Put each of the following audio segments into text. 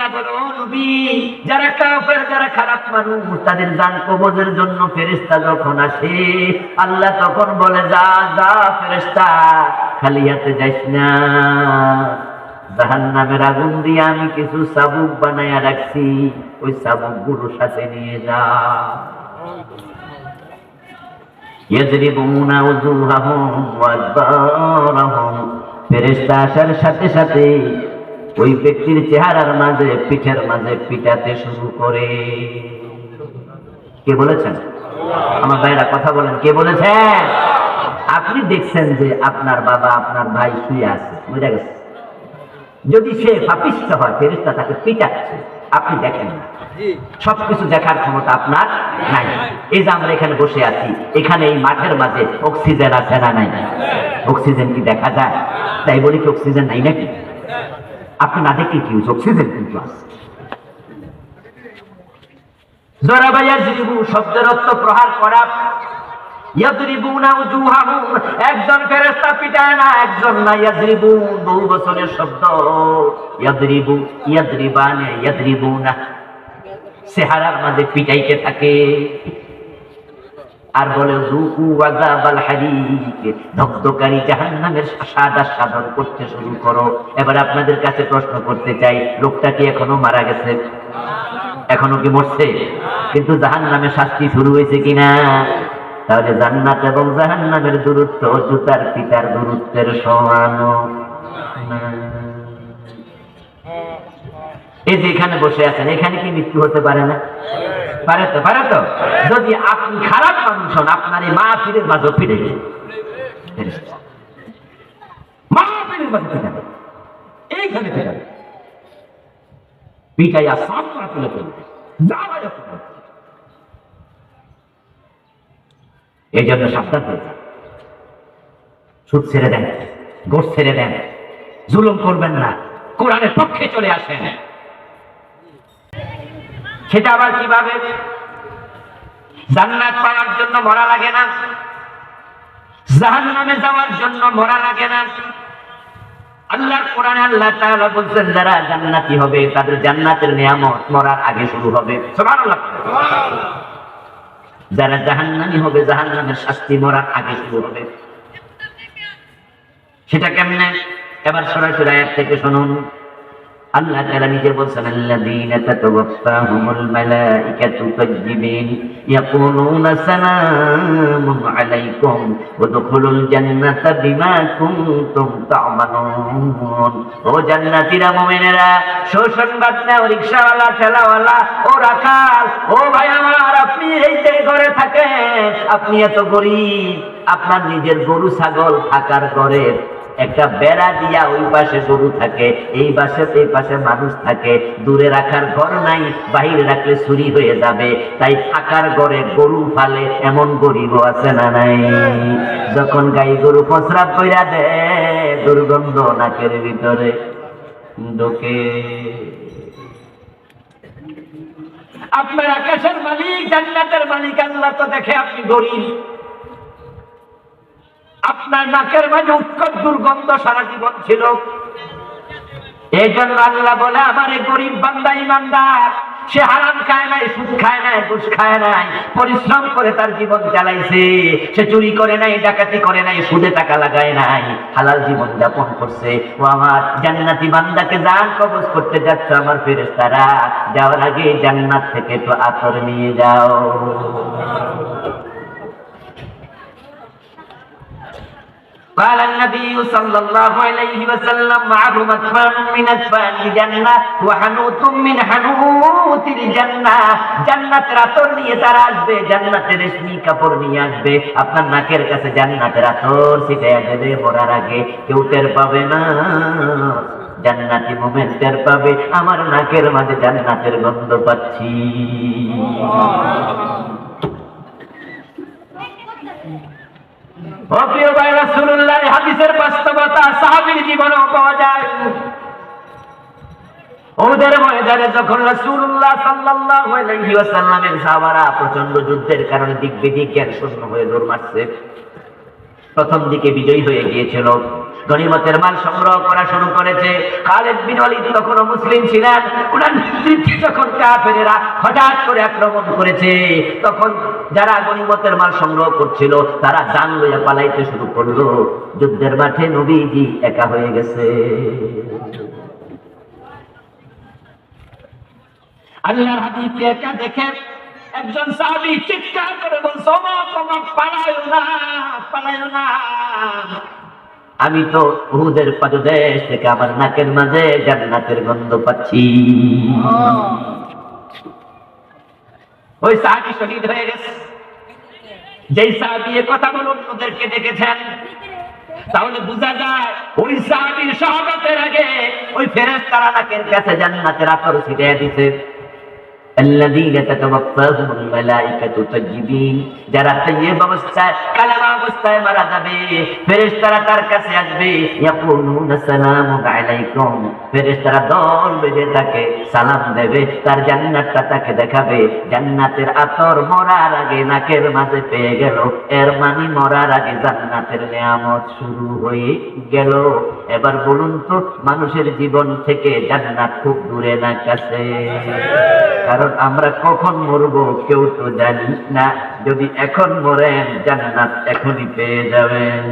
আল্লাহ বলে, ও নবী, যারা কাফের, যারা খারাপ মানুষ, তাদের জান কবজের জন্য ফেরেশতা যখন আসে, আল্লাহ তখন বলে, যা যা ফেরেশতা, খালি হাতে যাইস না, জাহান্নামের আগুন দিয়ে আমি কিছু চাবুক বানায়া রাখছি, ওই চাবুক গুলো সাথে নিয়ে যা। ইয়াজরিবুনা উযুহাহুম ওয়া আদবারাহুম, ফেরেশতা আসার সাথে সাথে ওই ব্যক্তির চেহারার মাঝে, পিঠের মাঝে পিটাতে শুরু করে। কে বলেছেন? আমার ভাইরা কথা বলেন, কে বলেছেন? আপনি দেখছেন যে আপনার বাবা, আপনার ভাই শুয়ে আছে, বুঝা গেছে, যদি সে পাপিষ্ঠ হয়, ফেরেশতা তাকে পিটাচ্ছে, আপনি দেখেন না, সবকিছু দেখার ক্ষমতা আপনার নাই। এই যে আমরা এখানে বসে আছি, এখানে এই মাঠের মাঝে অক্সিজেন আছে না নাই? অক্সিজেন কি দেখা যায়? তাই বলি কি অক্সিজেন নাই নাকি? আপনি না দেখে কি হচ্ছে, অক্সিজেন কিন্তু আছে। জরাবা ইয়াজরিবু শব্দের অর্থ প্রহার করা। ইয়াজরিবুনা উজুহাহুম, একজন ফেরেশতা পিটায় না, একজন না, ইয়াজরিবু বহু বচনের শব্দ। ইয়াজরিবু, ইয়াজরিবানে, ইয়াজরিবুনা, চেহারার মাঝে পিটাইতে থাকে। আর বলে, যুকু আযাবাল হারিক, দগ্ধকারী জাহান্নামের স্বাদ আস্বাদন করতে শুরু করো। এবার আপনাদের কাছে প্রশ্ন করতে চাই, লোকটা কি এখনো মারা গেছে? এখনো কি মরছে? কিন্তু জাহান্নামের শাস্তি শুরু হয়েছে কিনা? তাহলে জান্নাত এবং জাহান্নামের দূরত্ব জুতার পিতার দূরত্বের সমান। এই যে এখানে বসে আছেন, এখানে কি মৃত্যু হতে পারে না? পারে তো, পারে তো। যদি আপনি খারাপ মানুষ হন, আপনার এই মাহফিলের মাঝে ফিরে গেলেন, মাহফিলের মাঝে ফিরে এইখানে ফিরে পিটাইয়া সব তুলে ফেলবে। এই জন্য সাবধান হয়ে যান, সুদ ছেড়ে দেন, গোশ ছেড়ে দেন, জুলুম করবেন না, কোরআনের পক্ষে চলে আসেন। সেটা আবার কিভাবে? জান্নাত পাওয়ার জন্য মরা লাগে না, জাহান্নামে যাওয়ার জন্য মরা লাগে না। আল্লাহর কোরআনে আল্লাহ তাআলা বলছেন, যারা জান্নাতি হবে তাদের জান্নাতের নিয়ামত মরার আগে শুরু হবে। সুবহানাল্লাহ। যারা জাহান্নামী হবে, জাহান্নামের শাস্তি মরার আগে শুরু হবে। সেটা কেমনে? এবার সরাসরি আয়াত থেকে শুনুন। আল্লাহ তাআলা নিজে বলছেন, আল্লাযীনা তাতাওয়াফাহুমুল মালাঈকাতু তাজ্জিবিন ইয়াকুলুনা সালামুন আলাইকুম ওয়াদখুলুল জান্নাতা বিমা কুনতুম তা'মালুন। ও জান্নাতীরা, মুমিনেরা, সুসংবাদ নাও, রিকশাওয়ালা, ঠেলাওয়ালা, ও রাখাল, ও ভাই আমার, আপনি এই যে ঘরে থাকেন, আপনি এত গরীব, আপনার নিজের গরু ছাগল থাকার ঘরের একটা বেড়া দিয়া ওই পাশে গরু থাকে, এই পাশে এই পাশে মানুষ থাকে, দূরে রাখার ঘর নাই, বাহিরে রাখলে চুরি হয়ে যাবে, তাই থাকার ঘরে গরু ফালে এমন গরিবও আছে না নাই? যখন গাই গরু প্রস্রাব কইরা দেয়, দুর্গন্ধ নাকের ভিতরে ঢোকে। আপনার আকাশের মালিক, জান্নাতের মালিক আল্লাহ তো দেখে আপনি গরিব, আপনার নাকের মাঝে উৎকট দুর্গন্ধ সারা জীবন ছিল। এই জন্য আল্লাহ বলে, আমার এই গরিব বান্দা ইমানদার, সে হারাম খায় নাই, সুদ খায় নাই, ঘুষ খায় নাই, পরিশ্রম করে তার জীবন চালাইছে, সে চুরি করে নাই, ডাকাতি করে নাই, সুদে টাকা লাগায় নাই, হালাল জীবন যাপন করছে। ও আমার জান্নাতি বান্দাকে জান কবজ করতে যাচ্ছ, আমার ফেরেশতারা, যাওয়ার আগে জান্নাত থেকে তো আতর নিয়ে যাও। قال النبي صلى الله عليه وسلم, معه مدفان من أدفان الجنة وحنوط من حنوط الجنة। জান্নাতের আতর নিয়ে তারা আসবে, জান্নাতের রেশমি কাপড় নিয়ে আসবে, আপনার নাকের কাছে জান্নাতের আতর ছিটাইয়া দেবে, মরার আগে কেউ টের পাবে না। জান্নাতি মুমিন টের পাবে, আমার নাকের মাঝে জান্নাতের গন্ধ পাচ্ছি। ও প্রিয় ভাই, রাসূলুল্লাহর হাদিসের বাস্তবতা সাহাবীর জীবনেও পাওয়া যায়। ওদের ময়দানে যখন রাসূলুল্লাহ সাল্লাল্লাহু আলাইহি ওয়াসাল্লামের সাহাবারা প্রচন্ড যুদ্ধের কারণে দিক বিদিক জ্ঞান শূন্য হয়ে দৌড় মারছে, প্রথম দিকে বিজয়ী হয়ে গিয়েছিল, গনিমতের মাল সংগ্রহ করা শুরু করেছে। খালিদ বিন ওয়ালিদ তখনও মুসলিম ছিলেন। ওনার নেতৃত্বে যখন কাফেরেরা হঠাৎ করে আক্রমণ করেছে, তখন যারা গনিমতের মাল সংগ্রহ করছিল তারা জান লইয়া পালাইতে শুরু করলো। যুদ্ধের মাঠে নবীজি একা হয়ে গেছে। আল্লাহর হাবিবকে একা দেখে একজন সাহাবী চিৎকার করে বলছে, ওমর পালায়ো না, পালায়ো না। আমি তো উহুদের পাদদেশ থেকে আমার নাকের মাঝে জান্নাতের গন্ধ পাচ্ছি। ওই সাহাবী শহীদ হয়ে গেছে। যেই সাহাবী এই কথাগুলো অন্যদেরকে দেখেছেন, তাহলে বোঝা যায় ওই সাহাবীর শাহাদাতের আগে ওই ফেরেশতারা নাকের কাছে জান্নাতের আতর ছিটিয়ে দিয়েছে। الذين تتوفاهم الملائكة طيبين, যারা তাইয়্যিব অবস্থায় কালেমা অবস্থায় মারা যাবে, ফেরেশতারা তার কাছে আসবে, ইয়াকুলুনা সালামুন আলাইকুম, ফেরেশতারা দল বেঁধে তাকে সালাম দেবে, তার জান্নাতটা তাকে দেখাবে। জান্নাতের আতর মরার আগে নাকের মাঝে পেয়ে গেল, এর মানে মরার আগে জান্নাতের নিয়ামত শুরু হয়ে গেল। এবার বলুন তো, মানুষের জীবন থেকে জান্নাত খুব দূরে না কাছে? কারণ আমরা কখন মরবো কেউ তো জানি না। যদি এখন মরেন জান্নাত এখনই পেয়ে যাবেন।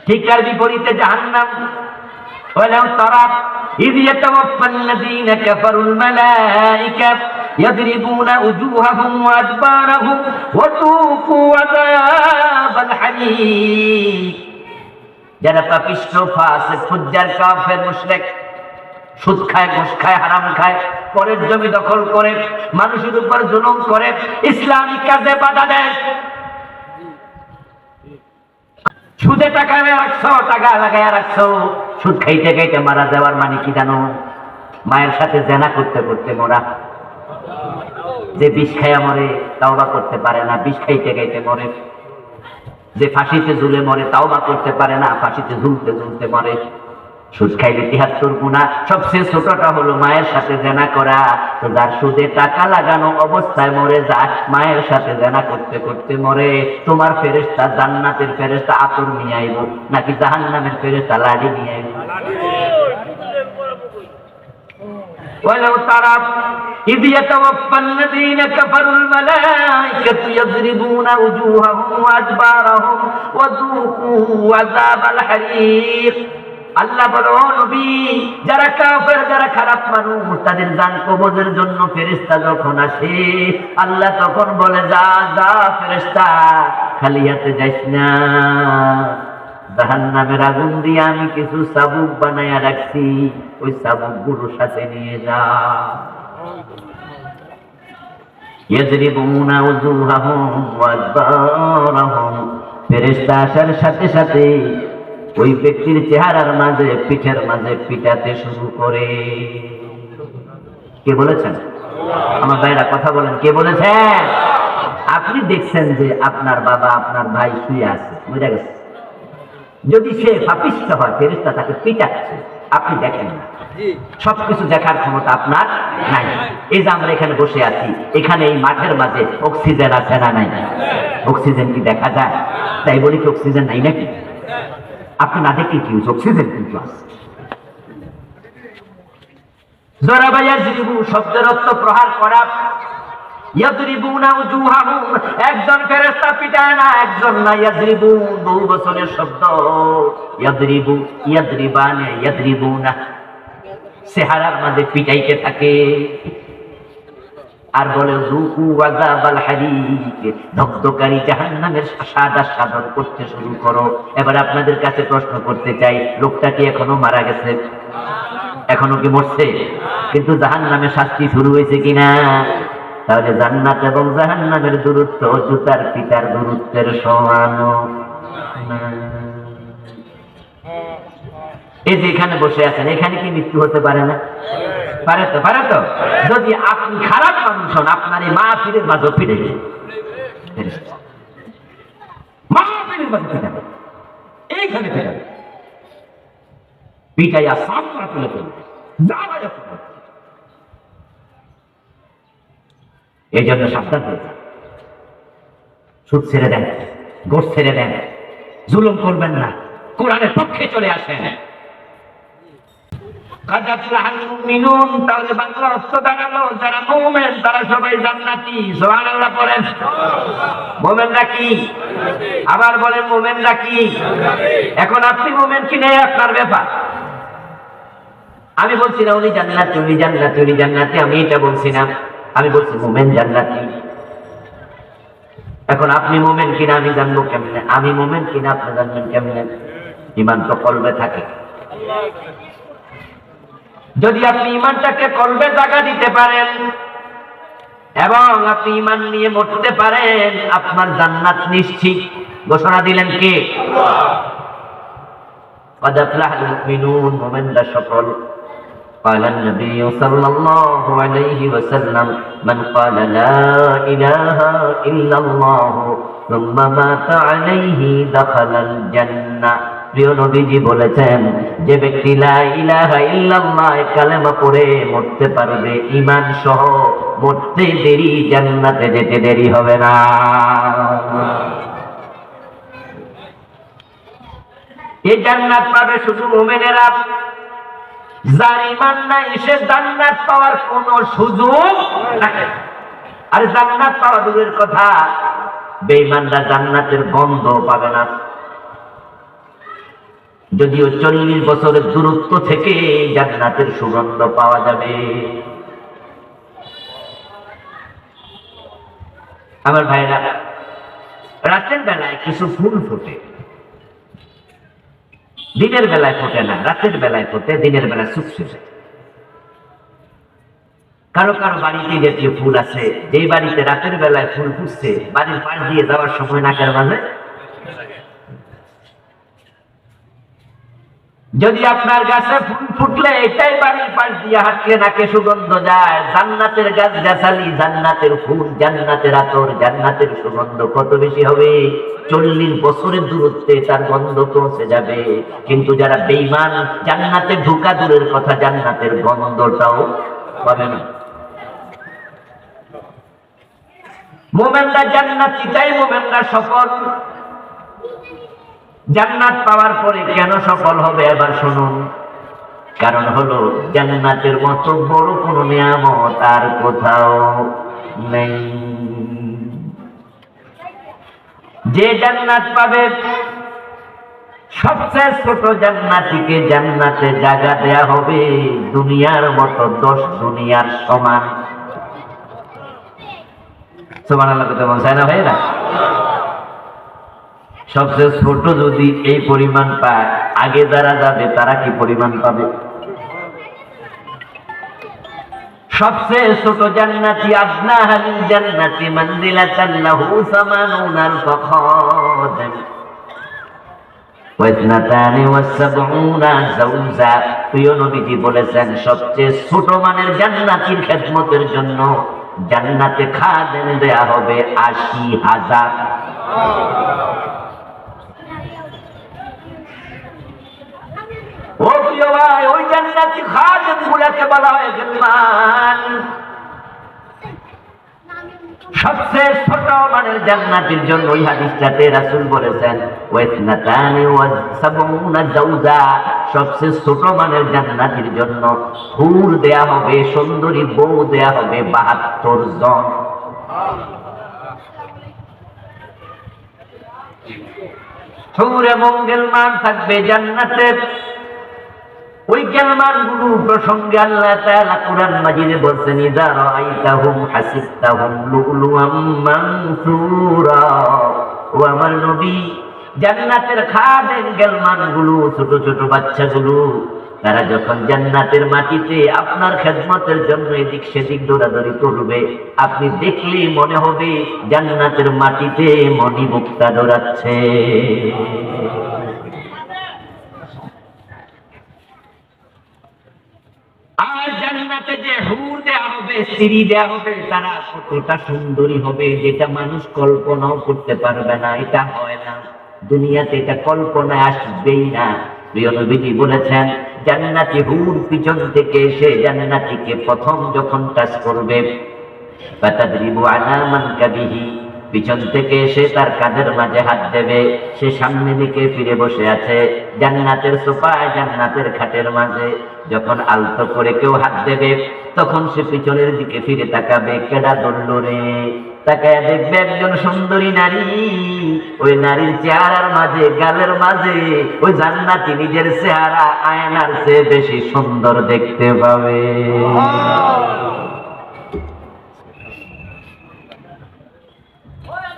ঠিক তার বিপরীতে জাহান্নাম। ওয়ালাউ তারা ইয ইয়াতাওয়াফাল্লাযীনা কাফারুল মালায়েকা ইয়াদরিবুনা উজুহাহুম ওয়া আদবারাহুম ওয়া তুকু আযাবাল হারিক। যারা পাপিষ্ঠ, ফাসিক, ফুজ্জার, কাফের, মুশরিক, সুদ খায়, ঘুষ খায়, হারাম খায়, পরের জমি দখল করে, মানুষের উপর জুলুম করে, ইসলামী কাজে বাধা দেয়। সুদে টাকা রাখছো, টাকা লাগাইয়া রাখছো, সুদ খাইতে খাইতে মারা যাওয়ার মানে কি জানো? মায়ের সাথে জেনা করতে করতে মরা। যে বিষ খাইয়া মরে তাওবা করতে পারে না, বিষ খাইতে খাইতে মরে। যে ফাঁসিতে ঝুলে মরে তাওবা করতে পারে না, ফাঁসিতে ঝুলতে ঝুলতে মরে। সুদ খাইলে ৭৩ গুনাহ, সবচেয়ে ছোটটা হলো মায়ের সাথে জেনা করা। তো যার সুদে টাকা লাগানো অবস্থায় মরে যায়, মায়ের সাথে জেনা করতে করতে মরে, তোমার ফেরেশতা, জান্নাতের ফেরেশতা আতর নিয়ে আইব নাকি জাহান্নামের ফেরেশতা লাঠি নিয়ে আইব? ولو ترى إذ يتوفى الذين كفروا الملائكة يضربون وجوههم وأدبارهم وذوقوا عذاب الحريق। আল্লাহ বলো, নবী, যারা কাফের, যারা খারাপ মানুষ, তাদের জান কবজের জন্য ফেরেশতা যখন আসে, আল্লাহ তখন বলে, যা যা ফেরেশতা, খালি হাতে যাইস না, জাহান্নামের আগুন দিয়ে আমি কিছু চাবুক বানায়া রাখছি, ওই চাবুক গুলো সাথে নিয়ে যা। ইয়াজরিবুনা উজুহাহুম ওয়া আদবারাহুম, ফেরেশতা আসার সাথে সাথে ওই ব্যক্তির চেহারার মাঝে, পিঠের মাঝে পিটাতে শুরু করে। কে বলেছেন? আমার ভাইরা কথা বলেন, কে বলেছেন? আপনি দেখছেন যে আপনার বাবা, আপনার ভাই শুয়ে আছে, মরে গেছে। যদি সে পাপিষ্ঠ হয়, ফেরেশতা তাকে পিটাচ্ছে, আপনি দেখেন না। সবকিছু দেখার ক্ষমতা আপনার নাই। এই যে আমরা এখানে বসে আছি, এখানে এই মাঠের মাঝে অক্সিজেন আছে না নাই? অক্সিজেন কি দেখা যায়? তাই বলি কি অক্সিজেন নাই নাকি? আপনি না দেখলে কি অক্সিজেন কিন্তু আছে। জরাবা ইয়াজরিবু শব্দের অর্থ প্রহার করা। ইয়াজরিবুনা উজুহাহুম, একজন ফেরেশতা পিটায় না, একজন না। ইয়াজরিবু বহু বচনের শব্দ। ইয়াজরিবু, ইয়াজরিবানে, ইয়াজরিবুনা, চেহারার মাঝে পিটাইতে থাকে। আর বলে যুকু আযাবাল হারিক, ধকধকারী জাহান্নামের স্বাদ আস্বাদন করতে শুরু করো। এবার আপনাদের কাছে প্রশ্ন করতে চাই, লোকটা কি এখনো মারা গেছে? এখনো কি মরছে? কিন্তু জাহান্নামের শাস্তি শুরু হয়েছে কিনা? তাহলে জান্নাত এবং জাহান্নামের দূরত্ব জুতার পিতার দূরত্বের সমান। এই যে এখানে বসে আছেন, এখানে কি মৃত্যু হতে পারে না? পারে তো, পারে তো। যদি আপনি খারাপ মানুষ হন, আপনার এই মাহফিলের মাঝে ফিরে গেছে, মাহফিলের মাঝে ফিরাবে, এইখানে ফিরাবে, পিটাইয়া সাফ করা তুলে ফেলবে। এই জন্য সাবধান হয়ে যান। সুদ ছেড়ে দেন, গোশ ছেড়ে দেন, জুলুম করবেন না, কোরআনের পক্ষে চলে আসেন। তাহলে বাংলা অর্থ দাঁড়ালো যারা মুমিন তারা সবাই জান্নাতি। সুবহানাল্লাহ পড়েন। মুমিনরা কি? আবার বলেন মুমিনরা কি? এখন আপনি মুমিন কি নেই আপনার ব্যাপার। আমি বলছি না উনি জান্নাতি, উনি জান্নাতি, উনি জান্নাতি, আমি এটা বলছি না। আমি বলছি মুমিন জান্নাতি। এখন আপনি মুমিন কিনা আমি জানবো কেমনে? আমি মুমিন কিনা আপনি জানবেন কেমনে? ঈমান তো কলবে থাকে। যদি আপনি ঈমানটাকে কলবে জায়গা দিতে পারেন এবং আপনি ঈমান নিয়ে মরতে পারেন, আপনার জান্নাত নিশ্চিত। ঘোষণা দিলেন কে? আল্লাহ। قد أفلح المؤمنون মুমিনরা সফল। قال النبي صلى الله عليه وسلم من قال لا إله إلا الله ثم مات عليه دخل الجنة। প্রিয় নবীজি বলেছেন যে ব্যক্তি লা ইলাহা ইল্লাল্লাহ কালেমা পড়ে মরতে পারবে ঈমান সহ, মরতে দেরি, জান্নাতে যেতে দেরি হবে না। এই জান্নাত পাবে শুধু মুমিনেরা। যার ঈমান নাই সে জান্নাত পাওয়ার কোনো সুযোগ নাই। আর জান্নাত পাওয়া দূরের কথা, বেঈমানরা জান্নাতের গন্ধ পাবে না। যদিও 40 বছরের দূরত্ব থেকে জান্নাতের সুগন্ধ পাওয়া যাবে। আমার ভাইরা, রাতের বেলায় কিছু ফুল ফোটে, দিনের বেলায় ফোটে না, রাতের বেলায় ফোটে, দিনের বেলায় শুকশুকে। কারো কারো বাড়িতে জাতীয় ফুল আছে, যেই বাড়িতে রাতের বেলায় ফুল ফুটছে, বাড়ির পাশ দিয়ে যাওয়ার সময় নাকের মাঝে। যদি আপনার গাছে ফুল ফুটলে এটাই বাড়ির পাশ দিয়ে হাঁটলে নাকে সুগন্ধ যায়। জান্নাতের গাছ গাছালি, জান্নাতের ফুল, জান্নাতের আতর, জান্নাতের সুগন্ধ কত বেশি হবে। 40 বছরের দূরত্বে তার গন্ধ পৌঁছে যাবে। কিন্তু যারা বেঈমান, জান্নাতে ঢোকা দূরের কথা, জান্নাতের গন্ধটাও পাবে না। মুমিনরা জান্নাতি, তাই মুমিনরা সফল। জান্নাত পাওয়ার পরে কেন সফল হবে এবার শুনুন। কারণ হলো জান্নাতের মতো বড় কোনো নিয়ামত আর কোথাও নেই। যে জান্নাত পাবে, সবচেয়ে ছোট জান্নাতীকে জান্নাতে জায়গা দেয়া হবে দুনিয়ার মতো 10 দুনিয়ার সমান। সুবহানাল্লাহ কথা বলছেন না ভাইরা? সবচেয়ে ছোট যদি এই পরিমাণ পায়, আগে যারা যাবে তারা কি পরিমাণ পাবে? সবচেয়ে ছোট জান্নাতি আদনা হালিল জান্নাতি মানজিলাতান লাহু 80 আলফ খাদিম ওয়া 72 যাওজা। প্রিয় নবীজি বলেছেন সবচেয়ে ছোট মানের জান্নাতীর খেদমতের জন্য জান্নাতে খাদেম দেয়া হবে 80,000। ও প্রিয় ভাই, ওই জান্নাতি খাদেম গুলাকে বলা হয় গিলমান। সবচেয়ে ছোট মানের জান্নাতের জন্য ওই হাদিসটাতে রাসূল বলেছেন ওয়া 72 যাওজা। সবচেয়ে ছোট মানের জান্নাতের জন্য হুর দেয়া হবে, সুন্দরী বউ দেয়া হবে 72 জন। হুর এবং গিলমান থাকবে জান্নাতে। ওই গিলমান গুলো প্রসঙ্গে আল্লাহ তাআলা কুরআন মাজিদে বলছেন ইযা রাআইতাহুম হাসিবতাহুম লুলুআম মানসুরা। ও আমার নবী, জান্নাতের খাদেম গিলমান গুলো, ছোট ছোট বাচ্চাগুলো, তারা যখন জান্নাতের মাটিতে আপনার খেদমতের জন্য এদিক সেদিক দৌড়াদৌড়ি করবে, আপনি দেখলেই মনে হবে জান্নাতের মাটিতে মণি মুক্তা দৌড়াচ্ছে। আর জান্নাতে যে হুর দেয়া হবে, স্ত্রী দেয়া হবে, তারা কতটা সুন্দরী হবে যেটা মানুষ কল্পনাও করতে পারবে না। এটা হয় না দুনিয়াতে, এটা কল্পনায় আসবেই না। প্রিয় নবীজি বলেছেন জান্নাতি হুর পিছন থেকে এসে জান্নাতীকে প্রথম যখন টাচ করবে, ফাতাদরিবু আলা মানকাবিহি, পিছন থেকে এসে তার কাঁধের মাঝে হাত দেবে, সে সামনে দিকে ফিরে বসে আছে জান্নাতের সোফায়, জান্নাতের খাটের মাঝে। যখন আলতো করে কেউ হাত দেবে তখন সে পিছনের দিকে ফিরে তাকাবে, কেডা ধরল রে? তাকায় দেখবে একজন সুন্দরী নারী। ওই নারীর চেহারার মাঝে, গালের মাঝে ওই জান্নাতি নিজের চেহারা আয়নার চেয়ে বেশি সুন্দর দেখতে পাবে।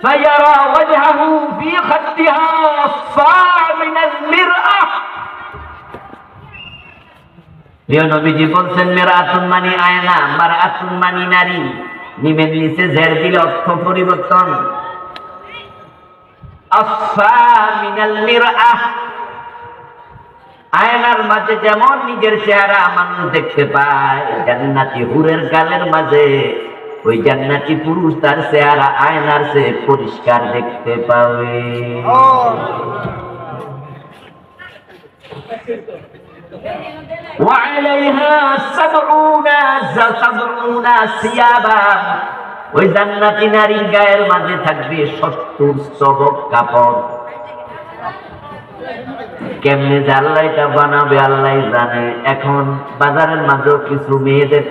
فيرى وجهه في خدها صاع من المرأة। প্রিয় নবীজি বলছেন মিরাতুন মানে আয়না, মারাতুন মানে নারী। নিমের নিচে জের দিলে অর্থ পরিবর্তন। আফা মিনাল মিরআহ, আয়নার মাঝে যেমন নিজের চেহারা মানুষ দেখতে পায়, জান্নাতি হুরের গালের মাঝে ওই জান্নাতি পুরুষ তার চেহারা আয়নার চেয়ে পরিষ্কার দেখতে পাবে। وعليها سبعون ثيابا, ওই জান্নাতি নারীর গায়ের মাঝে থাকবে 70 স্তবক কাপড়। কেমনে যে আল্লাহ এটা বানাবে আল্লাহ জানে। এখন বাজারের মাঝেও কিছু মেয়েদের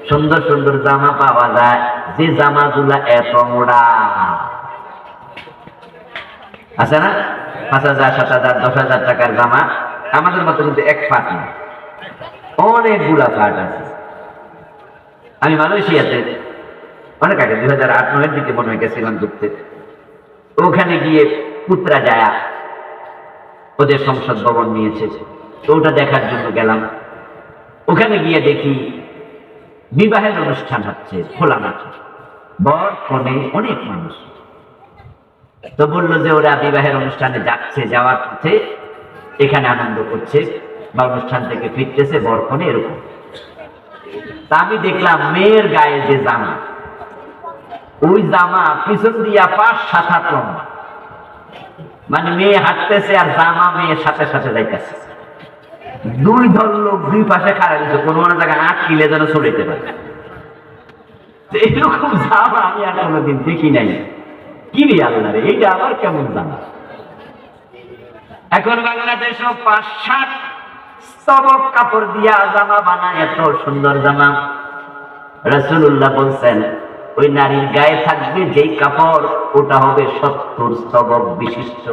সুন্দর সুন্দর জামা পাওয়া যায়, যে জামাগুলা এত মোড়া আছে না, 5,000 7,000 10,000 টাকার জামা, আমাদের মতো কিন্তু এক ফাট না, অনেকগুলা ফাট আছে। আমি মালয়েশিয়াতে অনেক আগে 2008-9 দিকে মনে হয় গেছিলাম ঘুরতে। ওখানে গিয়ে পুত্রা যায়া ওদের সংসদ ভবন নিয়েছে, তো ওটা দেখার জন্য গেলাম। ওখানে গিয়ে দেখি বিবাহের অনুষ্ঠান হচ্ছে খোলা মাঠে, বর কনে অনেক মানুষ। তো বললো যে ওরা বিবাহের অনুষ্ঠানে যাচ্ছে, যাওয়ার পথে এখানে আনন্দ করছে বা অনুষ্ঠান থেকে ফিরতেছে বর কনে এরকম। তা আমি দেখলাম মেয়ের গায়ে যে জামা, ওই জামা পিছন দিয়া 5-7 হাত লম্বা, মানে মেয়ে হাঁটতেছে আর জামা মেয়ের সাথে সাথে যাইতেছে। 2 দল লোক 2 পাশে খাড়া দিচ্ছে, কোনো জায়গায় 8 কিলে যেন চড়াইতে পারে। এরকম জামা আমি আর কোনোদিন দেখি নাই। কি রে আল্লাহ রে, এইটা আবার কেমন জামা? এখন বাংলাদেশও 5-7 স্তবক কাপড় দিয়া জামা বানায়, এত সুন্দর জামা। রাসূলুল্লাহ বলছেন ওই নারীর গায়ে থাকবে যেই কাপড়, ওটা হবে 70 স্তবক বিশিষ্ট।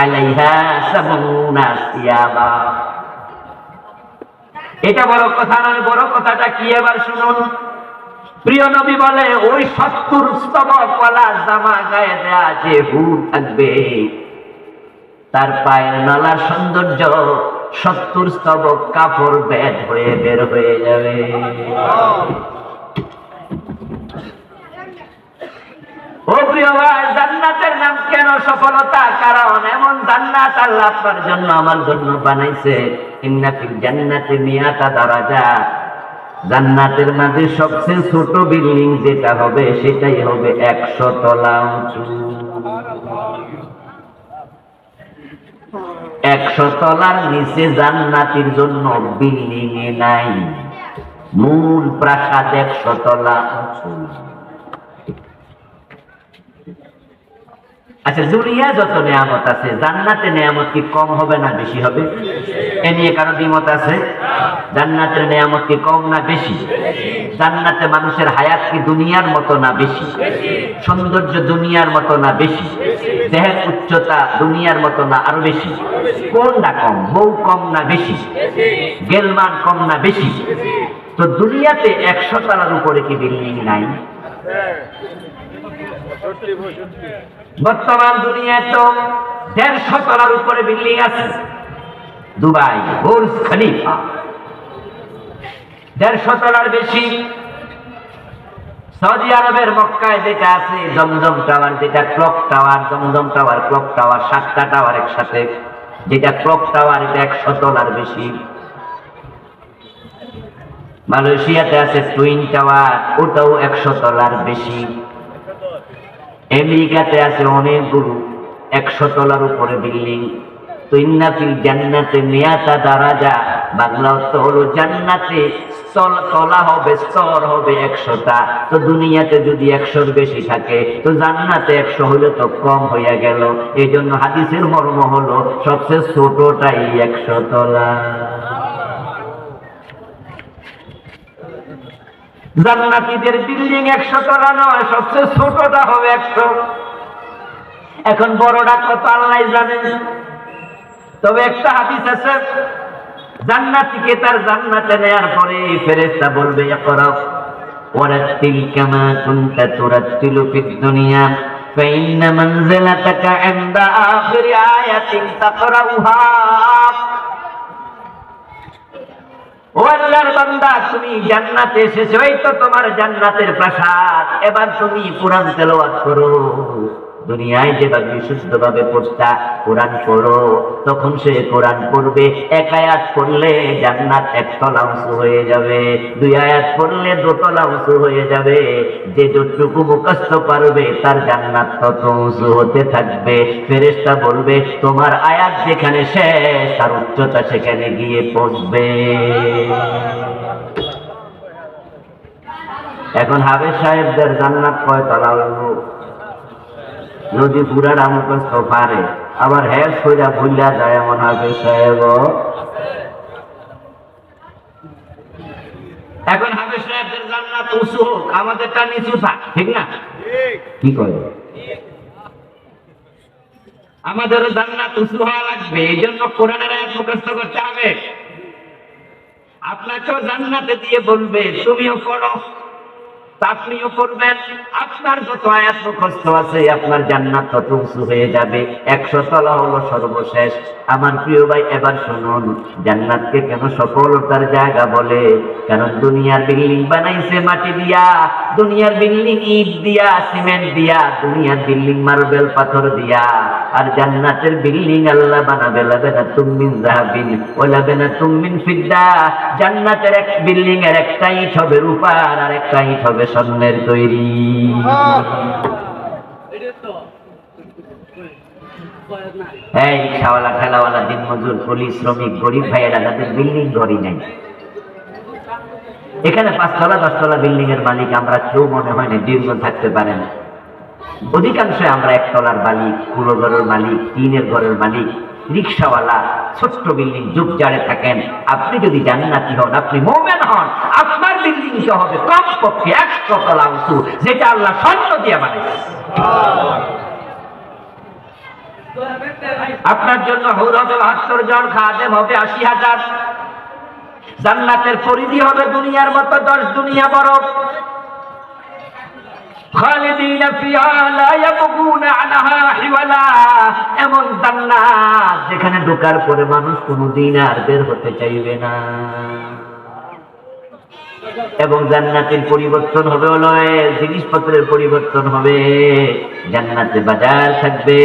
আলাইহা সাবুনা সিয়াবা। এটা বড় কথা নয়, বড় কথাটা কি এবার শুনুন। প্রিয় নবী বলে ওই 70 স্তবক ওয়ালা জামা গায়ে দেয়া যে হুর থাকবে, তার পায়ের নলার সৌন্দর্য 70 স্তবক কাপড় বেদ হয়ে বের হয়ে যাবে। ও প্রিয় ভাই, জান্নাতের নাম কেন সফলতা? কারণ এমন জান্নাত আল্লাহ আপনার জন্য আমার জন্য বানাইছে। ইন্না ফিল জান্নাতি মিয়াতা দারাজা, জান্নাতের মাঝে সবচেয়ে ছোট বিল্ডিং যেটা হবে সেটাই হবে 100 তলা উঁচু। 100 তলার নিচে জান্নাতীর জন্য বিল্ডিং নাই, মূল প্রাসাদ 100 তলা উঁচু। আচ্ছা, দুনিয়া যত নিয়ামত আছে, জান্নাতে নিয়ামত কি কম হবে না বেশি হবে? এ নিয়ে কারো দ্বিমত আছে? জান্নাতের নিয়ামত কি কম না বেশি? জান্নাতে মানুষের হায়াত কি দুনিয়ার মতো না বেশি? সৌন্দর্য দুনিয়ার মতো না বেশি? দেহের উচ্চতা দুনিয়ার মতো না আরো বেশি? কোনটা কম? বউ কম না বেশি? গেলমান কম না বেশি? তো দুনিয়াতে 100 তলার উপরে কি বিল্ডিং নাই? বর্তমান দুনিয়ায় তো 150 তলার উপরে বিল্ডিং আছে। দুবাই বুর্জ খলিফা 150 তলার বেশি। সৌদি আরবের মক্কায় যেটা আছে জমজম টাওয়ার, যেটা ক্লক টাওয়ার, জমজম টাওয়ার, ক্লক টাওয়ার, 7টা টাওয়ার একসাথে, যেটা ক্লক টাওয়ার, এটা 100 তলার বেশি। মালয়েশিয়াতে আছে টুইন টাওয়ার, ওটাও 100 তলার বেশি। আমেরিকাতে আছে অনেকগুলো 100 তলার উপরে বিল্ডিং। তো ইন্না ফিল জান্নাতি মিয়াতা দারাজা, বাংলা অর্থ হলো জান্নাতে তলা হবে, স্তর হবে 100টা। তো দুনিয়াতে যদি 100-র বেশি থাকে তো জান্নাতে 100 হলে তো কম হইয়া গেল। এই জন্য হাদিসের মর্ম হলো সবচেয়ে ছোটটাই 100 তলা। জান্নাতীদের বিল্ডিং 100 তলা নয়, সবচেয়ে ছোটটা হবে 100। এখন বড়টা কত আল্লাহ জানেন। তবে একটা হাদিস আছে, জান্নাতীকে তার জান্নাতে নেয়ার পরে ফেরেশতা বলবে ইকরা ওয়ারাতিল কামা কুনতা তুরাতিলু ফিদ দুনিয়া ফাইন্না মানজিলাতাকা ইনদা আখিরি আয়াতিন তাকরাউহা। ও আল্লাহর বান্দা, তুমি জান্নাতে এসেছো, এই তো তোমার জান্নাতের প্রাসাদ, এবার তুমি কোরআন তেলাওয়াত করো। দুনিয়ায় যেভাবে বিশুদ্ধভাবে পড়তা কোরআন পড়ো, তখন সে কোরআন পড়বে। 1 আয়াত পড়লে জান্নাত 1 তলা উঁচু হয়ে যাবে, 2 আয়াত পড়লে 2 তলা উঁচু হয়ে যাবে। যে যতটুকু মুখস্থ পারবে তার জান্নাত তত উঁচু হতে থাকবে। ফেরেশতা বলবে তোমার আয়াত যেখানে শেষ তার উচ্চতা সেখানে গিয়ে পৌঁছবে। এখন হাফেজ সাহেবদের জান্নাত কয় তলা হইব? যদি পুরাটা মুখস্থ পারে, আবার হ্যাঁ সইরা ভুলিয়া যায় এমন হাফেজ সাহেব। এখন হাফেজ সাহেবদের জান্নাত উঁচু হোক, আমাদেরটা নিচু থাক, ঠিক না? কি করে আমাদের জান্নাত উঁচু হওয়া লাগবে, এই জন্য কোরআনের আয়াত মুখস্থ করতে হবে। আপনাকেও জান্নাতে দিয়ে বলবে তুমিও পড়ো, আপনিও পড়বেন। আপনার যত আয়াত মুখস্থ আছে আপনার জান্নাত তত উঁচু হয়ে যাবে। 100 তলা হলো সর্বশেষ। আমার প্রিয় ভাই, এবার শুনুন, জান্নাতকে কেন সফলতার জায়গা বলে? কারণ দুনিয়ার বিল্ডিং বানাইছে মাটি দিয়া, দুনিয়ার বিল্ডিং ইট দিয়া, সিমেন্ট দিয়া, দুনিয়ার বিল্ডিং মার্বেল পাথর দিয়া। আর জান্নাতের বিল্ডিং আল্লাহ বানাবে লাবানাতুম মিন যাহাবিন ওয়া লাবানাতুম মিন ফিদ্দা। জান্নাতের এক বিল্ডিং এর একটা ইট হবে রূপার, আর একটা ইট হবে স্বর্ণের তৈরি। এই রিক্সাওয়ালা, ঠেলাওয়ালা, দিনমজুর, পুলিশ, শ্রমিক, গরিব ভাইয়েরা যাদের বিল্ডিং ঘরই নাই, এখানে 5 তলা 10 তলা বিল্ডিং এর মালিক আমরা কেউ মনে হয় না দীর্ঘ থাকতে পারে না। অধিকাংশ আমরা 1 তলার মালিক, পুরো ঘরের মালিক, টিনের ঘরের মালিক, রিক্সাওয়ালা, ছোট্ট বিল্ডিং যুগ জারে থাকেন। আপনি যদি জান্নাতি হন, আপনি মুমিন হন, আপনার বিল্ডিংটা হবে কমপক্ষে 100 তলা উঁচু, যেটা আল্লাহ স্বর্ণ দিয়ে বানাইছে। আপনার জন্য হুর হবে 72 জন, খাদেম হবে 80,000। জান্নাতের পরিধি হবে দুনিয়ার মতো 10 দুনিয়া বড়। খালিদিনা ফিহা লা ইয়াবগুনা আনহা হিওয়ালা। এমন জান্নাত যেখানে ঢোকার পরে মানুষ কোনোদিন আর বের হতে চাইবে না। এবং জান্নাতের পরিবর্তন হবে, হলো জিনিসপত্রের পরিবর্তন হবে। জান্নাতে বাজার থাকবে,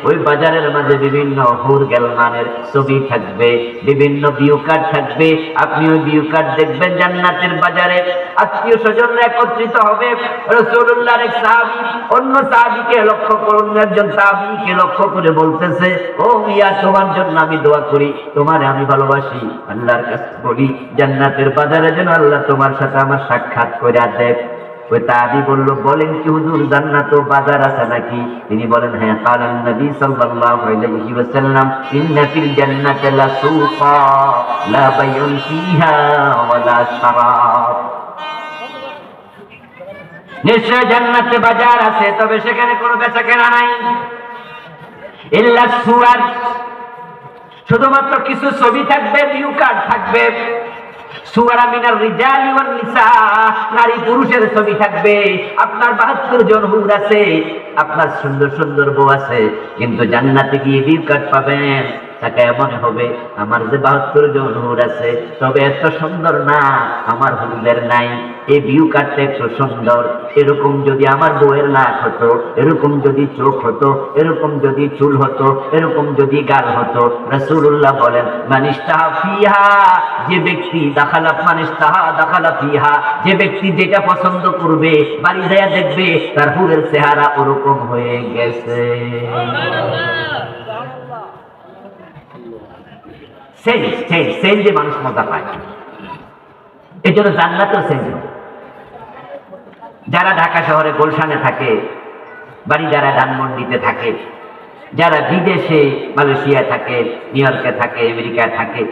ওই বাজারের মাঝে বিভিন্ন হুর গেলমানের ছবি থাকবে, বিভিন্ন ভিউ কার্ড থাকবে। আপনি ওই ভিউ কার্ড দেখবেন জান্নাতের বাজারে। আত্মীয় স্বজনরা একত্রিত হবে। রাসূলুল্লাহর এক সাহাবী অন্য সাহাবীকে লক্ষ্য করুন, একজন সাহাবীকে লক্ষ্য করে বলতেছে, ও মিয়া, তোমার জন্য আমি দোয়া করি, তোমারে আমি ভালোবাসি, আল্লাহর কাছে বলি জান্নাতের বাজারে যেন আল্লাহ তোমার সাথে আমার সাক্ষাৎ করে দেয়। ওই তাবি বলল, বলেন কি হুজুর, জান্নাত ও বাজার আছে নাকি? তিনি বলেন, হ্যাঁ। কালান নবী সাল্লাল্লাহু আলাইহি ওয়াসাল্লাম, ইন্না ফিল জান্নাতি লাসুকা লা বাইউন ফিহা ওয়ালা শারাব। নিশ্চয় জান্নাতে বাজার আছে, তবে সেখানে কোনো বেচাকেনা নাই। ইল্লা সুরার, শুধুমাত্র কিছু ছবি থাকবে, ভিউ কার্ড থাকবে। সুওয়ারা মিনার রিজালি ওয়ান নিসা, নারী পুরুষের ছবি থাকবে। আপনার 72 জন হুর আছে, আপনার সুন্দর সুন্দর বউ আছে, কিন্তু জান্নাতে গিয়ে ভিউ কার্ড পাবেন, তাকে মনে হবে আমার যে 72 জন হুর আছে, তবে এত সুন্দর না, আমার হুরদের নাই। এই ভিউ কার্ডটা একটু সুন্দর। এরকম যদি আমার বউয়ের নাক হতো, এরকম যদি চোখ হতো, এরকম যদি চুল হতো, এরকম যদি গাল হতো। রাসূলুল্লাহ বলেন, মানিস্তাহা ফিহা, যে ব্যক্তি দাখালা ফিহা, যে ব্যক্তি যেটা পছন্দ করবে, বাড়ি যায় দেখবে তার হুরের চেহারা ওরকম হয়ে গেছে। সেন্টে মানুষ মজা পায়। এই জন্য জান্নাতেও সেন্ট। যারা ঢাকা শহরে গুলশানে থাকে, বাড়ি যারা ধানমন্ডিতে থাকে, যারা বিদেশে মালয়েশিয়া থাকে, নিউ ইয়র্কে থাকে, আমেরিকায় থাকে,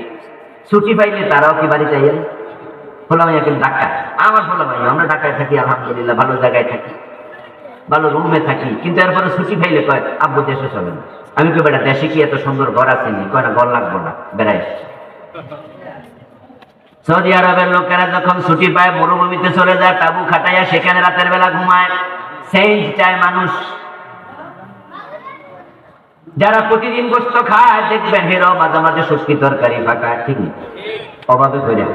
ছুটি পাইলে তারাও কি বাড়ি চাই? ফোলামাইয়া কিন্তু ঢাকা, আমার ফোলামাইয়া, আমরা ঢাকায় থাকি আলহামদুলিল্লাহ, ভালো জায়গায় থাকি, ভালো রুমে থাকি, কিন্তু এরপরে ছুটি পাইলে কয় আব্বু দেশে চলে না। আমি কই বেটা দেশে কি এত সুন্দর ঘর আছে নি? কয় না, ঘর লাগবো না, বেড়াই। সৌদি আরবের লোকেরা যখন ছুটি পায় মরুভূমিতে চলে যায়, তাবু খাটাইয়া সেখানে রাতের বেলা ঘুমায়। সেন্ট চায় মানুষ। যারা প্রতিদিন গোস্ত খায় দেখবেন হেরো মাঝে মাঝে শুটকি তরকারি ফাঁকা, ঠিক অভাবে করে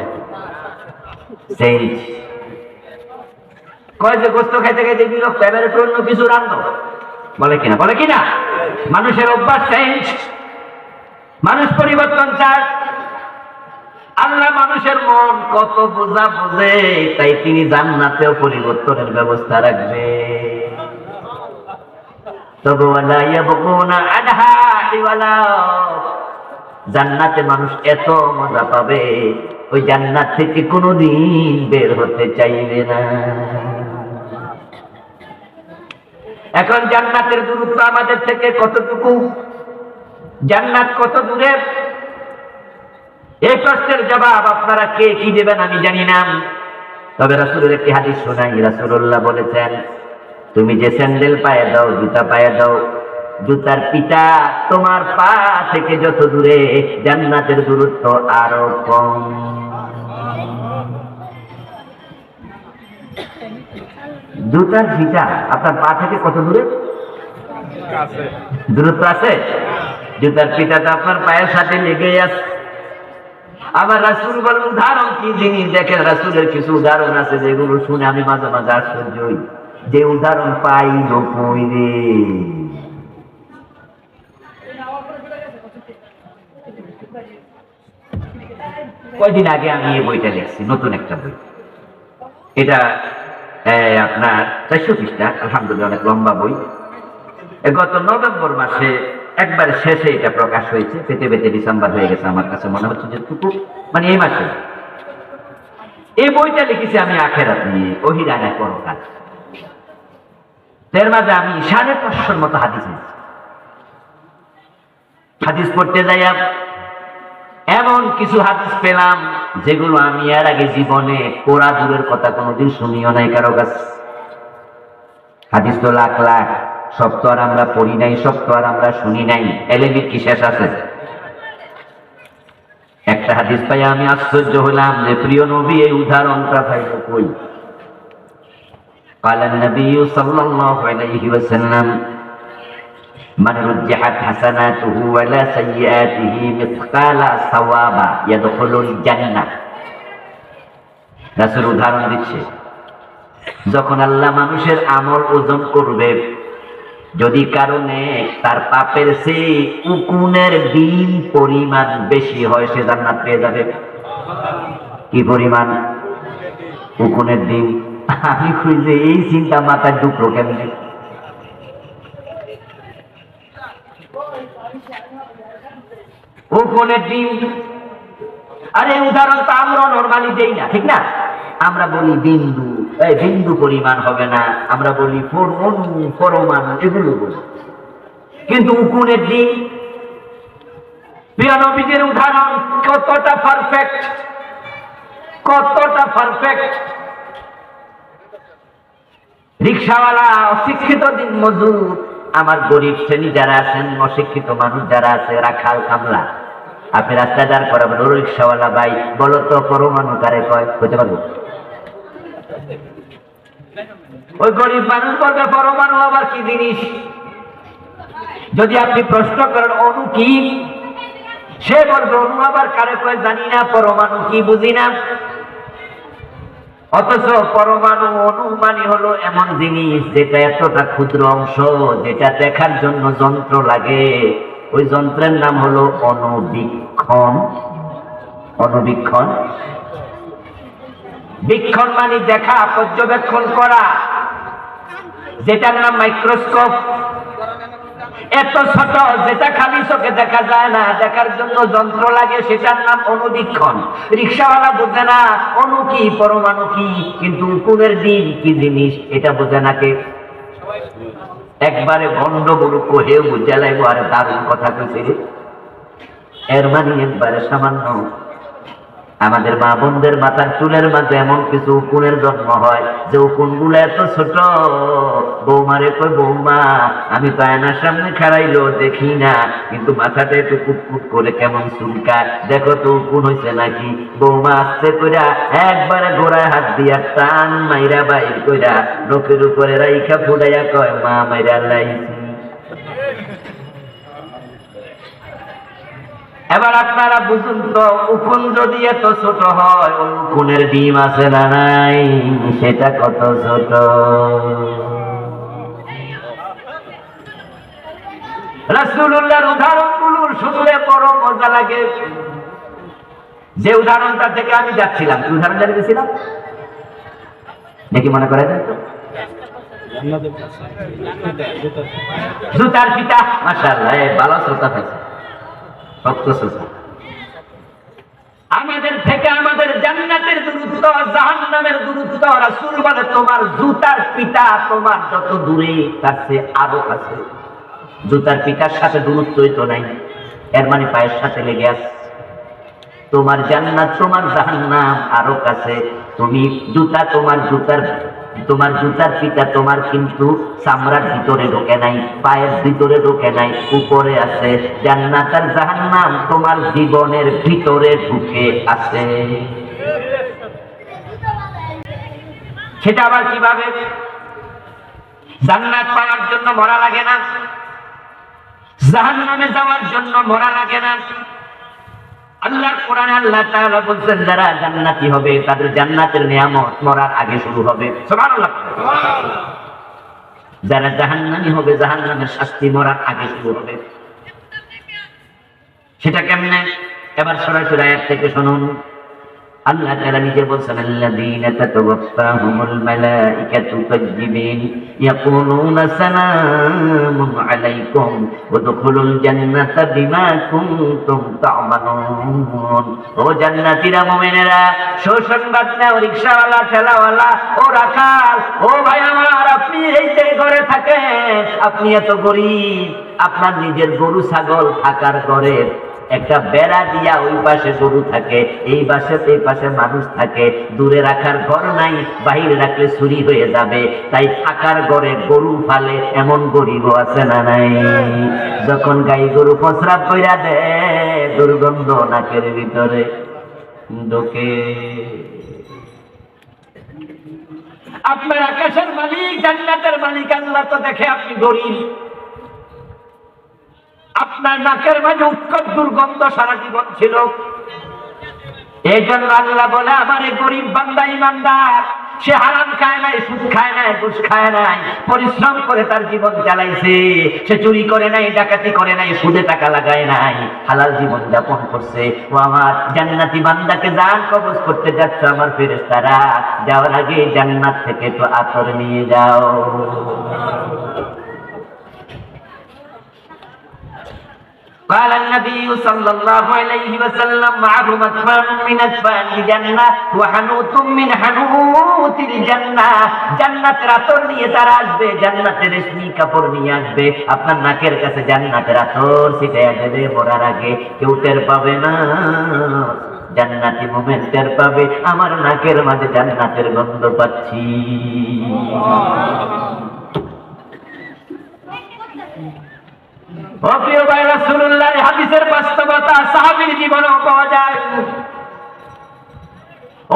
সেন্ট কয় যে গোস্ত খাইতে খাইতে বিরক্ত, এবারে অন্য কিছু রান্না বলে কিনা, বলে কিনা। মানুষের অভ্যাস সেন্ট। মানুষ পরিবর্তন চায়। আল্লাহ মানুষের মন কত বোঝা বোঝে, তাই তিনি জান্নাতেও পরিবর্তনের ব্যবস্থা রাখবে। তবে জান্নাতে মানুষ এত মজা পাবে, ওই জান্নাত থেকে কোনোদিন বের হতে চাইবে না। এখন জান্নাতের দূরত্ব আমাদের থেকে কতটুকু, জান্নাত কত দূরে, এই প্রশ্নের জবাব আপনারা কে কি দেবেন আমি জানি না। তবে রাসূলের একটি হাদিস শোনাই। রাসূলুল্লাহ বলেছেন, তুমি যে স্যান্ডেল পায়ে দাও, জুতা পায়ে দাও, জুতার পিতা তোমার পা থেকে যত দূরে, জান্নাতের দূরত্ব আরো কম। জুতার ফিতা আপনার পা থেকে কত দূরে দূরত্ব আছে? জুতার ফিতাটা আপনার পায়ের সাথে লেগে আছে। আবার রাসূল বলেন উদাহরণ কি জিনিস দেখেন। রাসূলের কিছু উদাহরণ আছে যেগুলো শুনে আমি মাঝে মাঝে আশ্চর্য হই, যে উদাহরণ পাই কই রে। কয়দিন আগে আমি এই বইটা লিখছি, নতুন একটা বই। এটা আপনার 400 পৃষ্ঠা, আলহামদুলিল্লাহ অনেক লম্বা বই। গত নভেম্বর মাসে একবার শেষে এটা প্রকাশ হয়েছে, পেতে পেতে ডিসেম্বর হয়ে গেছে। আমার কাছে মনে হচ্ছে যে মানে এই মাসে এই বইটা লিখেছি আমি আখেরাত নিয়ে, ওহিরানা পরকাল। এর মাঝে আমি 550 মতো হাদিস পড়তে যাই, এমন কিছু হাদিস পেলাম যেগুলো আমি এর আগে জীবনে পড়া দূরের কথা কোনোদিন শুনিও নাই কারো কাছে। হাদিস তো লাখ লাখ, সব তো আর আমরা পড়ি নাই, সব তো আর আমরা শুনি নাই, এলেমের কি শেষ আছে? একটা হাদিস পাই আমি আশ্চর্য হলাম যে প্রিয় নবী এই উদাহরণটা পাইল কই। قال النبي صلى الله عليه وسلم من رجحت حسناته ولا سيئاته مثقال ثوابا يدخل الجنة। রাসূল উদাহরণ দিচ্ছে, যখন আল্লাহ মানুষের আমল ওজন করবে, যদি কারণে তার পাপের চেয়ে উকুনের ডিম পরিমাণ বেশি হয়, সে জান্নাত পেয়ে যাবে। কি পরিমাণ? উকুনের ডিম। আমি খুঁজে এই চিন্তা মাথায় ঢুকলো কেমনে? উকুনের ডিম। আরে উদাহরণ তো আমরা নরমালি দেই না, ঠিক না? আমরা বলি বিন্দু, এই বিন্দু পরিমাণ হবে না, আমরা বলি অণু, পরমাণু, এগুলো বলি। কিন্তু উকুনের ডিম, প্রিয় নবীর উদাহরণ কতটা পারফেক্ট, কতটা পারফেক্ট। রিক্সাওয়ালা, অশিক্ষিত দিনমজুর, আমার গরিব শ্রেণী যারা আছেন, অশিক্ষিত মানুষ যারা আছে, রাখাল কামলা, আপনি রাস্তায় দাঁড় করাবেন, ও রিক্সাওয়ালা ভাই বলো তো পরমাণু কারে কয়? বলতে পারবো? ওই গরিব মানুষ বলবে পরমাণু আবার কি জিনিস। যদি আপনি প্রশ্ন করেন অণু কি, সে বলবে অণু আবার কারে কয় জানি না, পরমাণু কি বুঝি না। অথচ পরমাণু, অণু মানে হলো এমন জিনিস যেটা এতটা ক্ষুদ্র অংশ, যেটা দেখার জন্য যন্ত্র লাগে। ওই যন্ত্রের নাম হলো অণুবীক্ষণ। অণুবীক্ষণ, বীক্ষণ মানে দেখা, পর্যবেক্ষণ করা, যেটার নাম মাইক্রোস্কোপ। এত ছোট যেটা খালি চোখে দেখা যায় না, দেখার জন্য যন্ত্র লাগে, সেটার নাম অনুবীক্ষণ। রিক্সাওয়ালা বোঝে না অণু কি পরমাণু কি, কিন্তু উকুনের ডিম কি জিনিস এটা বোঝে না কে? একবারে ভণ্ড মূর্খ হেউ বুঝে লাগবো। আরে দারুণ কথা কইছে রে। এর মানে একবারে সামান্য আমাদের মা বোনদের মাথার চুলের মাঝে এমন কিছু উকুনের জন্ম হয় যে উকুন গুলো এত ছোট, বৌমারে কই বৌমা আমি তো আয়নার সামনে খাড়াইলো দেখি না, কিন্তু মাথাটা একটু কুটকুট করে কেমন চুলকায়, দেখো তো উকুন হয়েছে নাকি। বৌমা আস্তে কইরা একবারে গোড়ায় হাত দিয়া টান মাইরা বাইর কইরা লোকের উপরে রাইখা ফুটাইয়া কয় মা মাইরা লাইছি। এবার আপনারা বুঝুন তো, উকুন যদি এত ছোট হয়, ওই উকুনের ডিম আছে না নাই, সেটা কত ছোট। রাসূলুল্লাহর উদাহরণগুলো শুনলে বড় মজা লাগে। যে উদাহরণটা থেকে আমি যাচ্ছিলাম, কি উদাহরণ জানি গেছিলাম দেখি মনে করে তো, জুতার পিতা। মাশাআল্লাহ, ভালো শ্রোতা থাকছে। আমাদের থেকে আমাদের জান্নাতের দূরত্ব, জাহান্নামের দূরত্ব, রাসূল বলে তোমার জুতার পিতা তোমার যত দূরে তার চেয়ে আরো কাছে। জুতার পিতার সাথে দূরত্বই তো নাই, এর মানে পায়ের সাথে লেগে আছে। তোমার জান্নাত তোমার জাহান্নাম আরো কাছে। তুমি জুতা, তোমার জুতার পিতা তোমার কিন্তু চামড়ার ভিতরে ঢোকে নাই, পায়ের ভিতরে ঢোকে নাই, উপরে আছে। জান্নাত আর জাহান্নাম তোমার জীবনের ভিতরে ঢুকে আছে। সেটা আবার কিভাবে? জান্নাত পাওয়ার জন্য মরা লাগে না, জাহান্নামে যাওয়ার জন্য মরা লাগে না। আল্লাহর কোরআনে আল্লাহ তাআলা বলেন যারা জান্নাতি হবে তাদের জান্নাতের নিয়ামত মরার আগে শুরু হবে। সুবহানাল্লাহ। যারা জাহান্নামী হবে জাহান্নামের শাস্তি মরার আগে শুরু হবে। সেটা কেমনে? এবার সরাসরি আয়াত থেকে শুনুন। আল্লাহ তাআলা নিজে বলেন আল্লাযীনা তাতাওয়াফাহুমুল মালাইকাতু তাজ্জিবিন ইয়াকুলুনা সালামুন আলাইকুম ওয়াদখুলুল জান্নাতা বিমা কুনতুম তা'মালুন। ও জান্নাতীরা, মুমিনেরা, সুসংবাদ নাও। রিকশাওয়ালা, ঠেলাওয়ালা, ও রাখাল, ও ভাই আমার, আপনি এই যে ঘরে থাকেন, আপনি এত গরীব, আপনার নিজের গরু ছাগল থাকার ঘরে একটা বেড়া দিয়া ওই পাশে গরু থাকে, এই পাশে মানুষ থাকে, দূরে রাখার ঘর নাই, বাহিরে রাখলে চুরি হয়ে যাবে, তাই থাকার ঘরে গরু ফালে এমন গরিবও আছে না নাই? যখন গাই গরু প্রস্রাব কইরা দেয় দুর্গন্ধ নাকের ভিতরে ঢোকে। আপনার আকাশের মালিক, জান্নাতের মালিক আল্লাহ তো দেখে আপনি গরিব, আপনার নাকের মাঝে উৎকট দুর্গন্ধ সারা জীবন ছিল। এই জন্য আল্লাহ বলে আমার এই গরিব বান্দা ইমানদার, সে হারাম খায় নাই, সুদ খায় নাই, ঘুষ খায় নাই, পরিশ্রম করে তার জীবন চালাইছে। সে চুরি করে নাই, ডাকাতি করে নাই, সুদে টাকা লাগায় নাই, হালাল জীবন যাপন করছে। ও আমার জান্নাতি বান্দাকে জান কবজ করতে যাচ্ছে আমার ফেরেশতারা, যাওয়ার আগে জান্নাত থেকে তো আতর নিয়ে যাও। قال النبي صلى الله عليه وسلم معه مدفان من أدفان الجنة وحنوط من حنوط الجنة। জান্নাতের আতর নিয়ে তারা আসবে, জান্নাতের রেশমি কাপড় নিয়ে আসবে, আপনার নাকের কাছে জান্নাতের আতর ছিটাইয়া দেবে। মরার আগে কেউ টের পাবে না, জান্নাতি মুমিন টের পাবে আমার নাকের মাঝে জান্নাতের গন্ধ পাচ্ছি। ও প্রিয় ভাই, রাসূলুল্লাহর হাদিসের বাস্তবতা সাহাবীর জীবনেও পাওয়া যায়।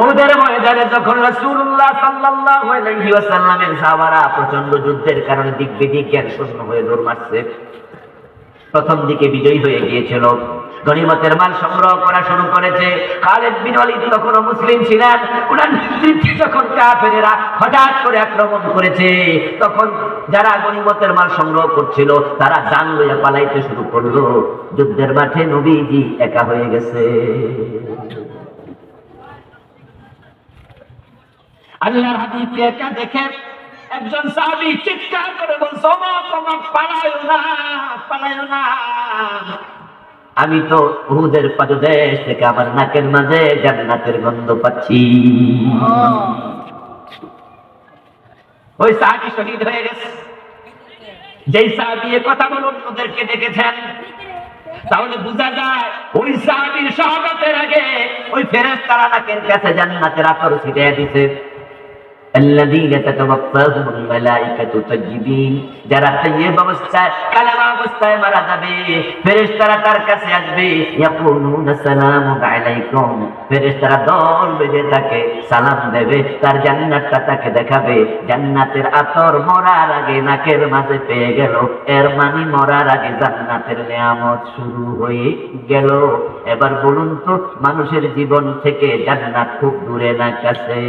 ওদের ময়দানে যখন রাসূলুল্লাহ সাল্লাল্লাহু আলাইহি ওয়াসাল্লামের সাহাবারা প্রচন্ড যুদ্ধের কারণে দিক বিদিক জ্ঞান শূন্য হয়ে দৌড় মারছে, প্রথম দিকে বিজয়ী হয়ে গিয়েছিল, গনিমতের মাল সংগ্রহ করা শুরু করেছে। খালিদ বিন ওয়ালিদ তখনও মুসলিম ছিলেন। ওনার নেতৃত্বে যখন কাফেরেরা হঠাৎ করে আক্রমণ করেছে, তখন যারা গনিমতের মাল সংগ্রহ করছিল তারা জান লইয়া পালাইতে শুরু করলো। যুদ্ধের মাঠে নবীজি একা হয়ে গেছে। আল্লাহর হাবিবকে একা দেখে একজন সাহাবী চিৎকার করে বলছে, ওমর ওমর পালায়ো না, পালায়ো না। আমি তো উহুদের পাদদেশ থেকে আমার নাকের মাঝে জান্নাতের গন্ধ পাচ্ছি। ওই সাহাবী শহীদ হয়ে গেছে। যেই সাহাবী এ কথা বলে অন্যদেরকে ডেকেছেন, তাহলে বোঝা যায় ওই সাহাবীর শাহাদাতের আগে ওই ফেরেশতারা নাকের কাছে জান্নাতের আতর ছিটিয়ে দিয়েছে। الذين تتوفاهم الملائكة طيبين, যারা তাইয়্যিব অবস্থায় কালেমা অবস্থায় মারা যাবে, ফেরেশতারা তার কাছে আসবে, ইয়াকুলুনা সালামুন আলাইকুম, ফেরেশতারা দল বেঁধে তাকে সালাম দেবে, তার জান্নাতটা তাকে দেখাবে। জান্নাতের আতর মরার আগে নাকের মাঝে পেয়ে গেল, এর মানে মরার আগে জান্নাতের নিয়ামত শুরু হয়ে গেল। এবার বলুন তো, মানুষের জীবন থেকে জান্নাত খুব দূরে না কাছে?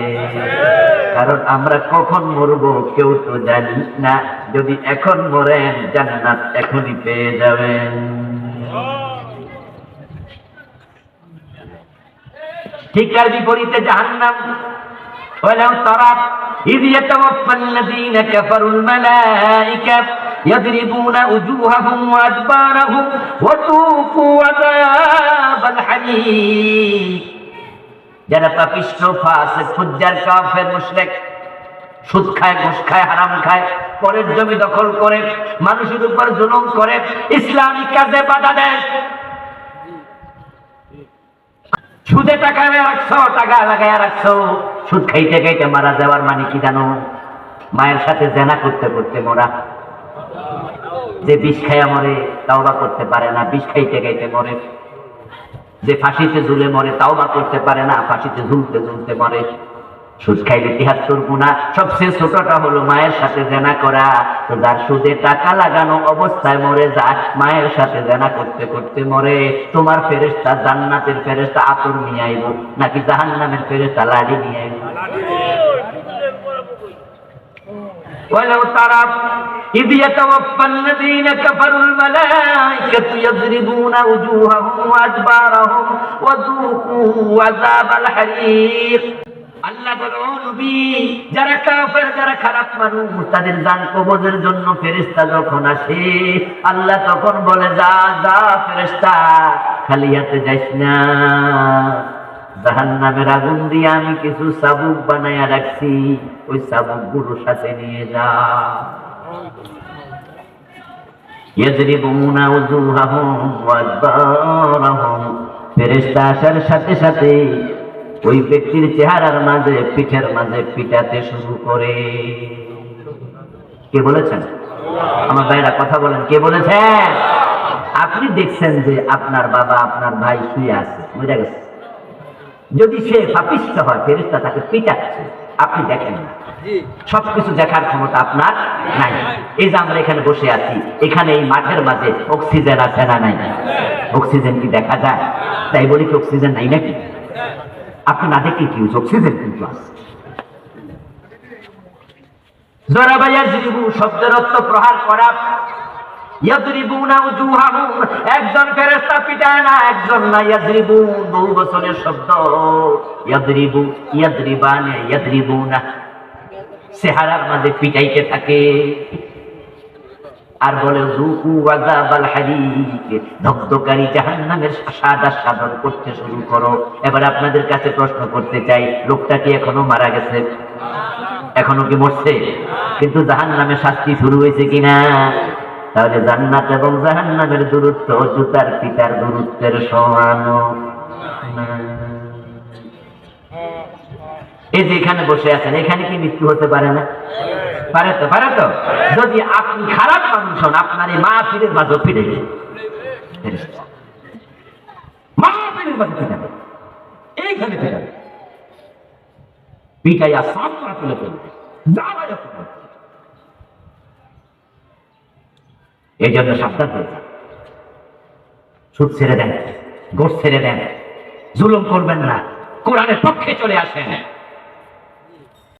কারণ আমরা কখন মরবো কেউ তো জানি না। যদি এখন মরেন জান্নাত এখনই পেয়ে যাবেন। ঠিক তার বিপরীতে জাহান্নাম। ওয়ালাউ তারা ইয ইয়াতাওয়াফাল্লাযীনা কাফারুল মালায়েকা ইয়াদরিবুনা উজুহাহুম ওয়া আদবারাহুম ওয়া তুকু আযাবাল হারিক। যারা পাপিষ্ঠ, ফাসিক, ফুজ্জার, কাফের, মুশরিক, সুদ খায়, ঘুষ খায়, হারাম খায়, পরের জমি দখল করে, মানুষের উপর জুলুম করে, ইসলামী কাজে বাধা দেয়। সুদে টাকা রাখছো, টাকা লাগায় রাখছো, সুদ খাইতে খাইতে মারা যাওয়ার মানে কি জানো? মায়ের সাথে জেনা করতে করতে মরা। যে বিষ খাইয়া মরে তাওবা করতে পারে না, বিষ খাইতে খাইতে মরে। যে ফাঁসিতে ঝুলে মরে তাওবা করতে পারে না, ফাঁসিতে ঝুলতে ঝুলতে মরে। সুদ খাইলে ৭৩ গুনাহ, সবচেয়ে ছোটটা হলো মায়ের সাথে জেনা করা। তো যার সুদে টাকা লাগানো অবস্থায় মরে যায়, মায়ের সাথে জেনা করতে করতে মরে, তোমার ফেরেশতা জান্নাতের ফেরেশতা আতর নিয়ে আইব নাকি জাহান্নামের ফেরেশতা লাঠি নিয়ে আইব? ولو ترى إذ يتوفى الذين كفروا الملائكة يضربون وجوههم وأدبارهم وذوقوا عذاب الحريق। আল্লাহ বলো, নবী, যারা কাফের, যারা খারাপ মানুষ, তাদের জান কবজের জন্য ফেরেশতা যখন আসে, আল্লাহ তখন বলে, যা যা ফেরেশতা, খালি হাতে যাইস না, জাহান্নামের আগুন দিয়ে আমি কিছু চাবুক বানায়া রাখছি, ওই চাবুক গুলো সাথে নিয়ে যা। ইয়াজরিবুনা উজুহাহুম ওয়া আদবারাহুম, ফেরেশতা আসার সাথে সাথে ওই ব্যক্তির চেহারার মাঝে, পিঠের মাঝে পিটাতে শুরু করে। কে বলেছেন? আমার ভাইরা কথা বলেন, কে বলেছেন? আপনি দেখছেন যে আপনার বাবা, আপনার ভাই শুয়ে আছে, মরে গেছে। যদি সে পাপিষ্ঠ হয়, ফেরেশতা তাকে পিটাচ্ছে, আপনি দেখেন না। সবকিছু দেখার ক্ষমতা আপনার নাই। এই যে আমরা এখানে বসে আছি, এখানে এই মাঠের মাঝে অক্সিজেন আছে না নাই? অক্সিজেন কি দেখা যায়? তাই বলি কি অক্সিজেন নাই নাকি? আপনি না দেখলে কি অক্সিজেন কিন্তু আছে। জরাবা ইয়াজরিবু শব্দের অর্থ প্রহার করা। ইয়াজরিবুনা উজুহাহুম, একজন ফেরেশতা পিটায় না, একজন না। ইয়াজরিবুন বহু বচনের শব্দ। ইয়াজরিবু, ইয়াজরিবানে, ইয়াজরিবুনা, চেহারার মাঝে পিটাইতে থাকে। আর বলে যুকু আযাবাল হারিক, ধকধকারী জাহান্নামের স্বাদ আস্বাদন করতে শুরু করো। এবার আপনাদের কাছে প্রশ্ন করতে চাই, লোকটা কি এখনো মারা গেছে? এখনো কি মরছে? কিন্তু জাহান্নামের শাস্তি শুরু হয়েছে কিনা? তাহলে জান্নাত এবং জাহান্নামের দূরত্ব জুতার পিতার দূরত্বের সমান। এই যে এখানে বসে আছেন, এখানে কি মৃত্যু হতে পারে না? পারে তো, পারে তো। যদি আপনি খারাপ মানুষ হন, আপনার এই মাহফিলের মাঝে ফিরে গেছে, মাহফিলের মাঝে ফিরাবে, এইখানে ফিরাবে, পিটাইয়া সামনা তুলে ফেলবে। এই জন্য সাবধান হয়ে যান। সুদ ছেড়ে দেন, গোশ ছেড়ে দেন, জুলুম করবেন না, কোরআনের পক্ষে চলে আসেন।